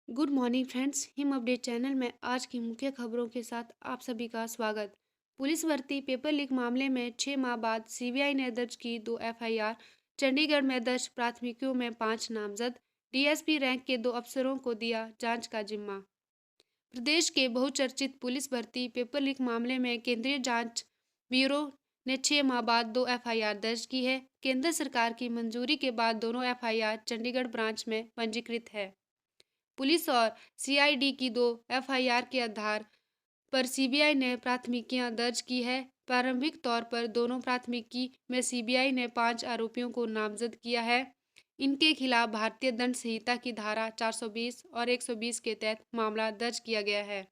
Good morning friends. Him update channel में आज की मुख्य खबरों के साथ आप सभी का स्वागत। पुलिस भर्ती पेपर लीक मामले में 6 माह बाद सीबीआई ने दर्ज की 2 एफआईआर। चंडीगढ़ में दर्ज प्राथमिकियों में 5 नामजद। डीएसपी रैंक के 2 अफसरों को दिया जांच का जिम्मा। प्रदेश के बहुचर्चित पुलिस भर्ती पेपर लीक मामले में केंद्रीय जांच ब्यूरो ने 6 माह बाद 2 एफआईआर दर्ज की है। केंद्र सरकार की मंजूरी के बाद दोनों एफआईआर चंडीगढ़ ब्रांच में पंजीकृत है। पुलिस और सीआईडी की 2 एफआईआर के आधार पर सीबीआई ने प्राथमिकियां दर्ज की है। प्रारंभिक तौर पर दोनों प्राथमिकी में सीबीआई ने 5 आरोपियों को नामजद किया है। इनके खिलाफ भारतीय दंड संहिता की धारा 420 और 120 के तहत मामला दर्ज किया गया है।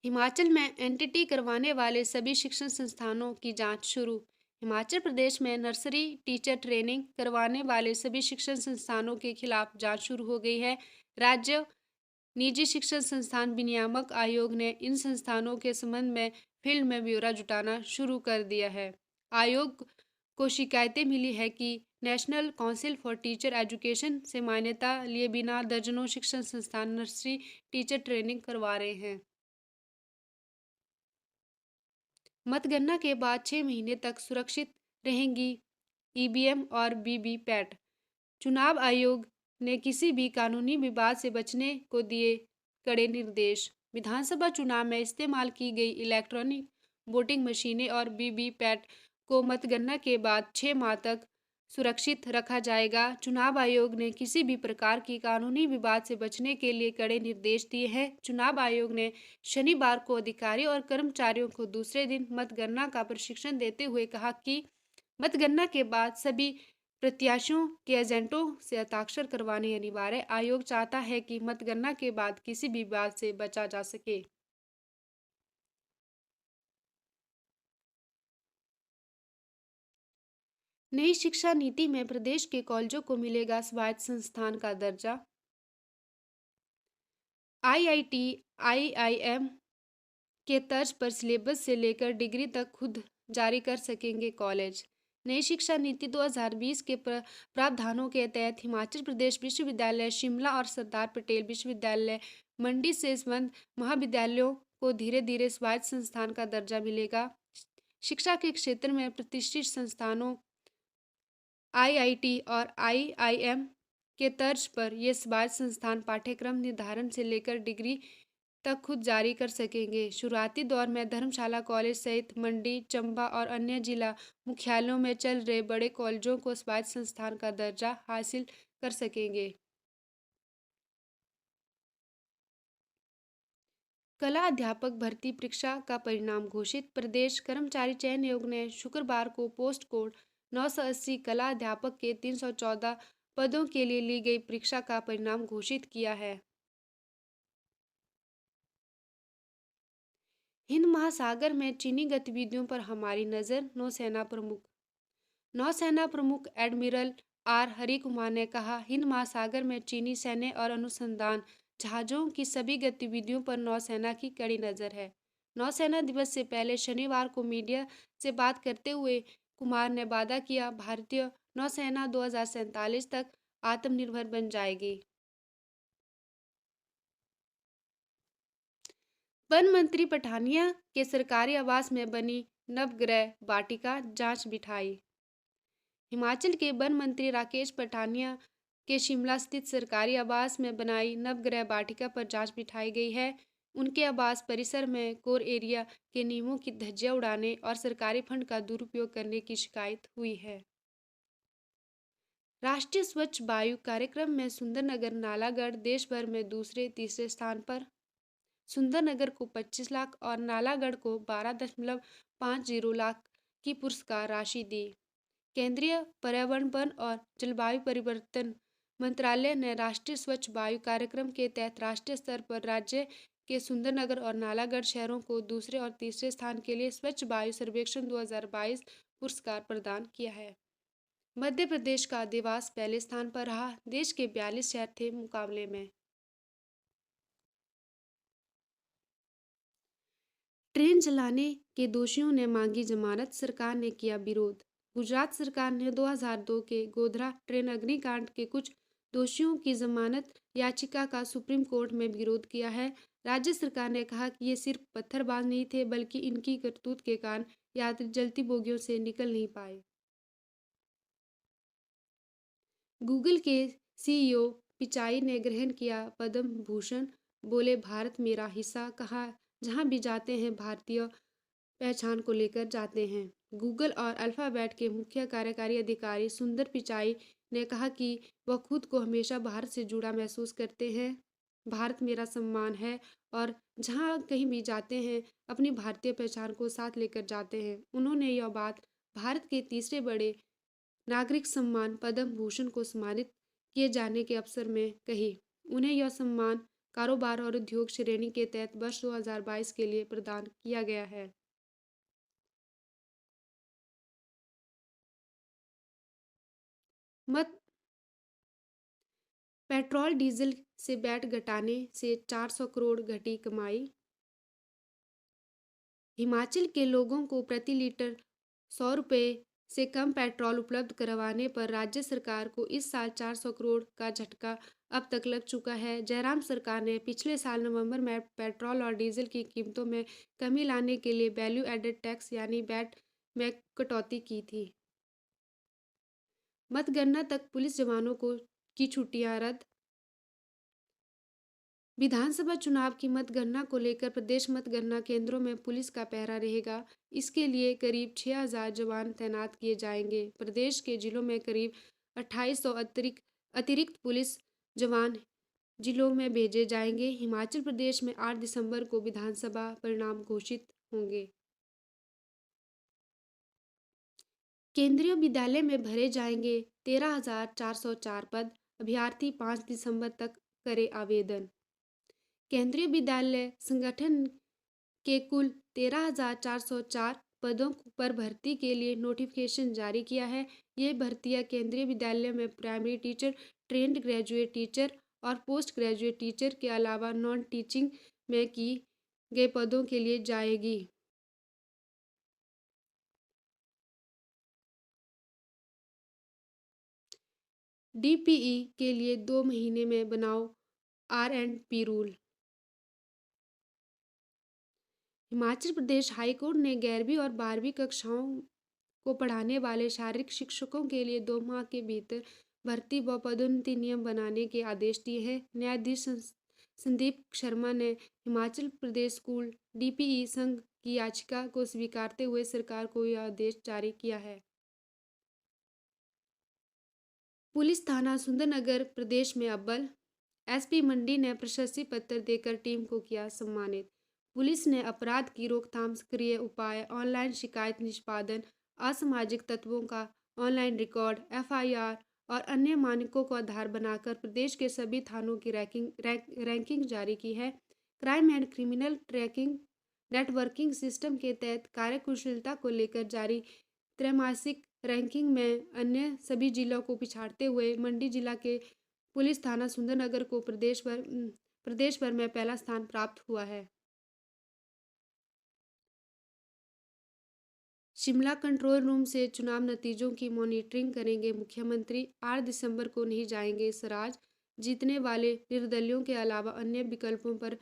हिमाचल में एनटीटी करवाने वाले सभी शिक्षण संस्थानों की जांच शुरू। हिमाचल प्रदेश में नर्सरी टीचर ट्रेनिंग करवाने वाले सभी शिक्षण संस्थानों के खिलाफ जांच शुरू हो गई है। राज्य निजी शिक्षण संस्थान विनियामक आयोग ने इन संस्थानों के संबंध में फील्ड में ब्यौरा जुटाना शुरू कर दिया है। आयोग को शिकायतें मिली है कि national council for teacher education से मान्यता लिए बिना दर्जनों शिक्षण संस्थान नर्सरी टीचर ट्रेनिंग करवा रहे हैं। मतगणना के बाद 6 महीने तक सुरक्षित रहेंगी ईवीएम और वीवीपैट। चुनाव आयोग ने किसी भी कानूनी विवाद से बचने को दिए कड़े निर्देश। विधानसभा चुनाव में इस्तेमाल की गई इलेक्ट्रॉनिक वोटिंग मशीनें और वीवीपैट को मतगणना के बाद 6 माह तक सुरक्षित रखा जाएगा। चुनाव आयोग ने किसी भी प्रकार की कानूनी विवाद से बचने के लिए कड़े निर्देश दिए हैं। चुनाव आयोग ने शनिवार को अधिकारियों और कर्मचारियों को दूसरे दिन मतगणना का प्रशिक्षण देते हुए कहा कि मतगणना के बाद सभी प्रत्याशियों के एजेंटों से हस्ताक्षर करवाने अनिवार्य। आयोग चाहता है कि मतगणना के बाद किसी भी विवाद से बचा जा सके। नई शिक्षा नीति में प्रदेश के कॉलेजों को मिलेगा स्वायत्त संस्थान का दर्जा। आईआईटी आईआईएम के तर्ज पर सिलेबस से लेकर डिग्री तक खुद जारी कर सकेंगे कॉलेज। नई शिक्षा नीति 2020 के प्रावधानों के तहत हिमाचल प्रदेश विश्वविद्यालय शिमला और सरदार पटेल विश्वविद्यालय मंडी से संबद्ध महाविद्यालयों को धीरे धीरे स्वायत्त संस्थान का दर्जा मिलेगा। शिक्षा के क्षेत्र में प्रतिष्ठित संस्थानों आईआईटी और आईआईएम के तर्ज पर ये स्वायत्त संस्थान पाठ्यक्रम निर्धारण से लेकर डिग्री तक खुद जारी कर सकेंगे। शुरुआती दौर में धर्मशाला कॉलेज सहित मंडी, चंबा और अन्य जिला मुख्यालयों में चल रहे बड़े कॉलेजों को स्वायत्त संस्थान का दर्जा हासिल कर सकेंगे। कला अध्यापक भर्ती परीक्षा का परिणाम घोषित। प्रदेश कर्मचारी चयन आयोग ने शुक्रवार को पोस्ट कोड 980 कला अध्यापक के 314 पदों के लिए ली गई परीक्षा का परिणाम घोषित किया है। हिंद महासागर में चीनी गतिविधियों पर हमारी नज़र। नौसेना प्रमुख एडमिरल आर हरिकुमार ने कहा, हिंद महासागर में चीनी सैन्य और अनुसंधान जहाज़ों की सभी गतिविधियों पर नौसेना की कड़ी नज़र है। नौसेना दिवस से पहले शनिवार को मीडिया से बात करते हुए कुमार ने वादा किया, भारतीय नौसेना 2047 तक आत्मनिर्भर बन जाएगी। वन मंत्री पठानिया के सरकारी आवास में बनी नवग्रह वाटिका जांच बिठाई। हिमाचल के वन मंत्री राकेश पठानिया के शिमला स्थित सरकारी आवास में बनाई नवग्रह वाटिका पर जांच बिठाई गई है। उनके आवास परिसर में कोर एरिया के नियमों की धज्जियां उड़ाने और सरकारी फंड का दुरुपयोग करने की शिकायत हुई है। राष्ट्रीय स्वच्छ वायु कार्यक्रम में सुंदरनगर नालागढ़ देश भर में दूसरे तीसरे स्थान पर। सुंदरनगर को 25 लाख और नालागढ़ को 12.50 लाख की पुरस्कार राशि दी। केंद्रीय पर्यावरण वन और जलवायु परिवर्तन मंत्रालय ने राष्ट्रीय स्वच्छ वायु कार्यक्रम के तहत राष्ट्रीय स्तर पर राज्य के सुंदरनगर और नालागढ़ शहरों को दूसरे और तीसरे स्थान के लिए स्वच्छ वायु सर्वेक्षण 2022 पुरस्कार प्रदान किया है। मध्य प्रदेश का देवास पहले स्थान पर रहा। देश के 42 शहर थे मुकाबले में। ट्रेन चलाने के दोषियों ने मांगी जमानत, सरकार ने किया विरोध। गुजरात सरकार ने 2002 के गोधरा ट्रेन अग्निकांड के कुछ दोषियों की जमानत याचिका का सुप्रीम कोर्ट में विरोध किया है। राज्य सरकार ने कहा कि ये सिर्फ पत्थरबाज नहीं थे, बल्कि इनकी करतूत के कारण यात्री जलती बोगियों से निकल नहीं पाए। गूगल के सीईओ पिचाई ने ग्रहण किया पद्म भूषण, बोले भारत मेरा हिस्सा, कहा जहां भी जाते हैं भारतीय पहचान को लेकर जाते हैं। गूगल और अल्फाबेट के मुख्य कार्यकारी अधिकारी सुंदर पिचाई ने कहा कि वह खुद को हमेशा भारत से जुड़ा महसूस करते हैं। भारत मेरा सम्मान है और जहां कहीं भी जाते हैं अपनी भारतीय पहचान को साथ लेकर जाते हैं। उन्होंने यह बात भारत के तीसरे बड़े नागरिक सम्मान पद्म भूषण को सम्मानित किए जाने के अवसर में कही। उन्हें यह सम्मान कारोबार और उद्योग श्रेणी के तहत वर्ष 2022 के लिए प्रदान किया गया है। मत पेट्रोल डीजल से वैट घटाने से 400 करोड़ घटी कमाई। हिमाचल के लोगों को प्रति लीटर 100 रुपये से कम पेट्रोल उपलब्ध करवाने पर राज्य सरकार को इस साल 400 करोड़ का झटका अब तक लग चुका है। जयराम सरकार ने पिछले साल नवंबर में पेट्रोल और डीजल की कीमतों में कमी लाने के लिए वैल्यू एडेड टैक्स यानी वैट में कटौती की थी। मतगणना तक पुलिस जवानों की छुट्टियां रद्द। विधानसभा चुनाव की मतगणना को लेकर प्रदेश मतगणना केंद्रों में पुलिस का पहरा रहेगा। इसके लिए करीब 6,000 जवान तैनात किए जाएंगे। प्रदेश के जिलों में करीब 2,800 अतिरिक्त पुलिस जवान जिलों में भेजे जाएंगे। हिमाचल प्रदेश में 8 दिसंबर को विधानसभा परिणाम घोषित होंगे। केंद्रीय विद्यालय में भरे जाएंगे 13,404 पद। अभ्यर्थी 5 दिसंबर तक करें आवेदन। केंद्रीय विद्यालय संगठन के कुल 13,404 पदों पर भर्ती के लिए नोटिफिकेशन जारी किया है। ये भर्तियां केंद्रीय विद्यालय में primary teacher, trained graduate teacher और पोस्ट ग्रेजुएट टीचर के अलावा नॉन टीचिंग में की गए पदों के लिए जाएगी। डीपीई के लिए 2 महीने में बनाओ R&P rule. Himachal Pradesh high court ने 11वीं और 12वीं कक्षाओं को पढ़ाने वाले शारीरिक शिक्षकों के लिए 2 माह के भीतर भर्ती व पदोन्नति नियम बनाने के आदेश दिए हैं। न्यायाधीश संदीप शर्मा ने हिमाचल प्रदेश स्कूल डीपीई संघ की याचिका को स्वीकारते हुए सरकार को यह आदेश जारी किया है। पुलिस थाना सुंदरनगर प्रदेश में अव्वल। एसपी मंडी ने प्रशस्ति पत्र देकर टीम को किया सम्मानित। पुलिस ने अपराध की रोकथाम, सक्रिय उपाय, ऑनलाइन शिकायत निष्पादन, असामाजिक तत्वों का ऑनलाइन रिकॉर्ड, एफआईआर और अन्य मानकों को आधार बनाकर प्रदेश के सभी थानों की रैंकिंग जारी की है। Crime and criminal tracking networking system के तहत कार्यकुशलता को लेकर जारी त्रैमासिक रैंकिंग में अन्य सभी जिलों को पिछाड़ते हुए मंडी जिला के पुलिस थाना सुंदरनगर को प्रदेश भर में पहला स्थान प्राप्त हुआ है। शिमला कंट्रोल रूम से चुनाव नतीजों की मॉनिटरिंग करेंगे मुख्यमंत्री। 8 दिसंबर को नहीं जाएंगे सराज। जीतने वाले निर्दलियों के अलावा अन्य विकल्पों पर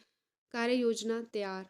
कार्य योजना तैयार।